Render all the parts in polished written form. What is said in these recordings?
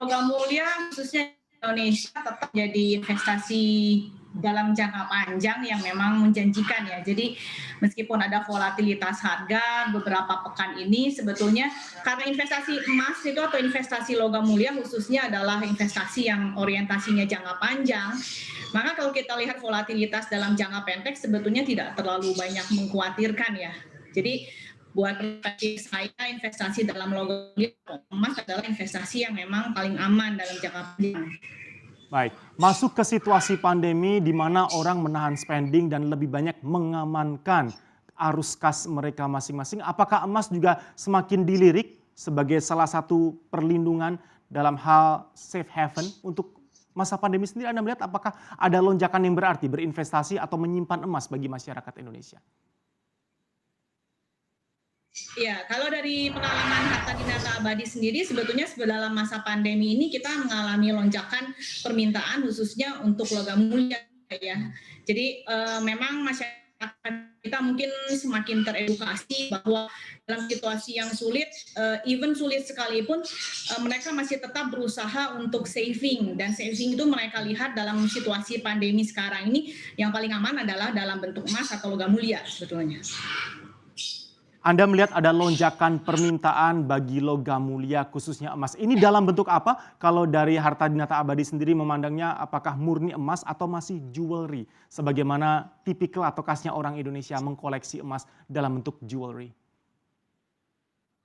logam mulia khususnya Indonesia tetap jadi investasi dalam jangka panjang yang memang menjanjikan ya. Jadi meskipun ada volatilitas harga beberapa pekan ini, sebetulnya karena investasi emas itu atau investasi logam mulia khususnya adalah investasi yang orientasinya jangka panjang, maka kalau kita lihat volatilitas dalam jangka pendek sebetulnya tidak terlalu banyak mengkhawatirkan ya. Jadi buat saya investasi dalam logam mulia emas adalah investasi yang memang paling aman dalam jangka panjang. Baik, masuk ke situasi pandemi di mana orang menahan spending dan lebih banyak mengamankan arus kas mereka masing-masing. Apakah emas juga semakin dilirik sebagai salah satu perlindungan dalam hal safe haven untuk masa pandemi sendiri? Anda melihat apakah ada lonjakan yang berarti berinvestasi atau menyimpan emas bagi masyarakat Indonesia? Ya, kalau dari pengalaman Harta Dinata Abadi sendiri, sebetulnya dalam masa pandemi ini kita mengalami lonjakan permintaan khususnya untuk logam mulia ya. Jadi memang masyarakat kita mungkin semakin teredukasi bahwa dalam situasi yang sulit, even sulit sekalipun, mereka masih tetap berusaha untuk saving, dan saving itu mereka lihat dalam situasi pandemi sekarang ini yang paling aman adalah dalam bentuk emas atau logam mulia sebetulnya. Anda melihat ada lonjakan permintaan bagi logam mulia khususnya emas. Ini dalam bentuk apa? Kalau dari Harta Dinata Abadi sendiri memandangnya apakah murni emas atau masih jewelry? Sebagaimana tipikal atau khasnya orang Indonesia mengkoleksi emas dalam bentuk jewelry.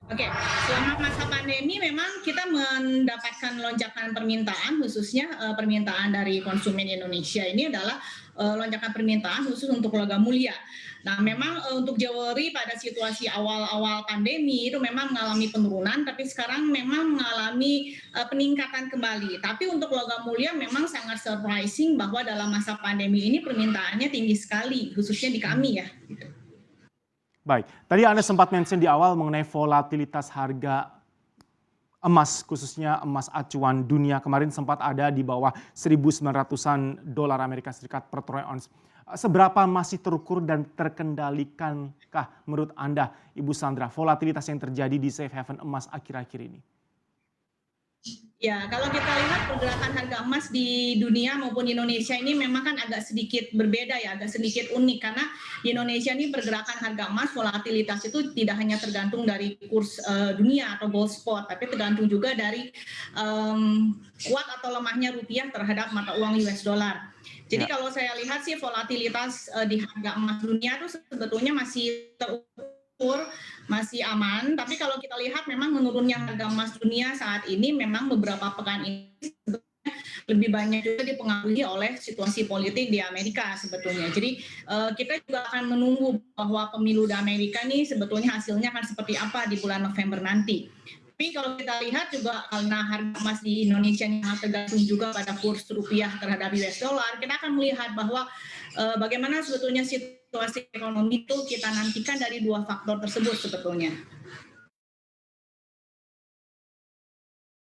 Oke, selama masa pandemi memang kita mendapatkan lonjakan permintaan, khususnya permintaan dari konsumen Indonesia ini adalah lonjakan permintaan khusus untuk logam mulia. Nah, memang untuk jewelry pada situasi awal-awal pandemi itu memang mengalami penurunan, tapi sekarang memang mengalami peningkatan kembali. Tapi untuk logam mulia memang sangat surprising bahwa dalam masa pandemi ini permintaannya tinggi sekali, khususnya di kami ya. Gitu. Baik, tadi Anda sempat mention di awal mengenai volatilitas harga emas, khususnya emas acuan dunia kemarin sempat ada di bawah 1.900-an dolar Amerika Serikat per troy ounce. Seberapa masih terukur dan terkendalikankah menurut Anda, Ibu Sandra, volatilitas yang terjadi di safe haven emas akhir-akhir ini? Ya, kalau kita lihat pergerakan harga emas di dunia maupun di Indonesia ini memang kan agak sedikit berbeda ya, agak sedikit unik karena di Indonesia ini pergerakan harga emas volatilitas itu tidak hanya tergantung dari kurs dunia atau gold spot, tapi tergantung juga dari kuat atau lemahnya rupiah terhadap mata uang US dollar. Jadi kalau saya lihat sih volatilitas di harga emas dunia itu sebetulnya masih terukur, masih aman, tapi kalau kita lihat memang menurunnya harga emas dunia saat ini memang beberapa pekan ini lebih banyak juga dipengaruhi oleh situasi politik di Amerika sebetulnya. Jadi kita juga akan menunggu bahwa pemilu di Amerika ini sebetulnya hasilnya akan seperti apa di bulan November nanti. Tapi kalau kita lihat juga karena harga emas di Indonesia ini tergantung juga pada kurs rupiah terhadap US dollar, kita akan melihat bahwa bagaimana sebetulnya situasi ekonomi itu kita nantikan dari dua faktor tersebut sebetulnya.